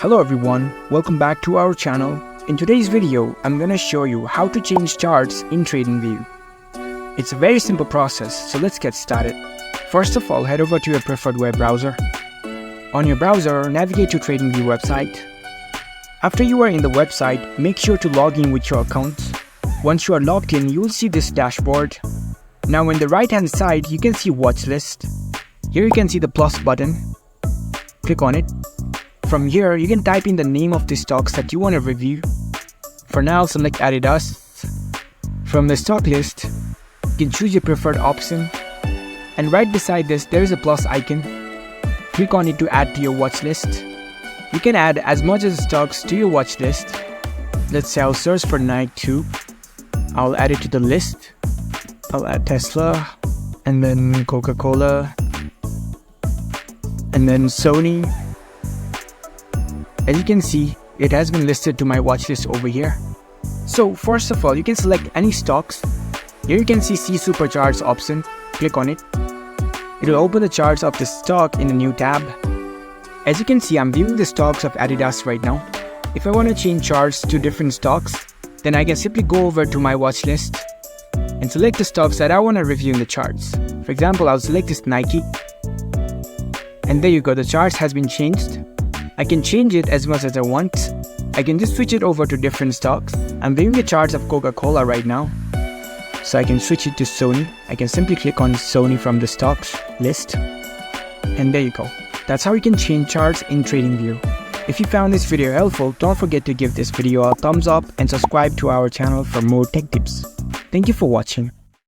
Hello everyone, welcome back to our channel. In today's video, I'm gonna show you how to change charts in TradingView. It's a very simple process, so let's get started. First of all, head over to your preferred web browser. On your browser, navigate to TradingView website. After you are in the website, make sure to log in with your account. Once you are logged in, you will see this dashboard. Now on the right hand side, you can see watch list. Here you can see the plus button. Click on it. From here, you can type in the name of the stocks that you want to review. For now, select Adidas. From the stock list, you can choose your preferred option. And right beside this, there is a plus icon. Click on it to add to your watch list. You can add as much as stocks to your watch list. Let's say I'll search for Nike 2. I'll add it to the list. I'll add Tesla, and then Coca-Cola, and then Sony. As you can see, it has been listed to my watch list over here. So first of all, you can select any stocks. Here you can see Super Charts option. Click on it. It will open the charts of the stock in a new tab. As you can see, I'm viewing the stocks of Adidas right now. If I want to change charts to different stocks, then I can simply go over to my watch list and select the stocks that I want to review in the charts. For example, I'll select this Nike. And there you go, the charts has been changed. I can change it as much as I want. I can just switch it over to different stocks. I'm viewing the charts of Coca-Cola right now. So I can switch it to Sony. I can simply click on Sony from the stocks list. And there you go. That's how you can change charts in TradingView. If you found this video helpful, don't forget to give this video a thumbs up and subscribe to our channel for more tech tips. Thank you for watching.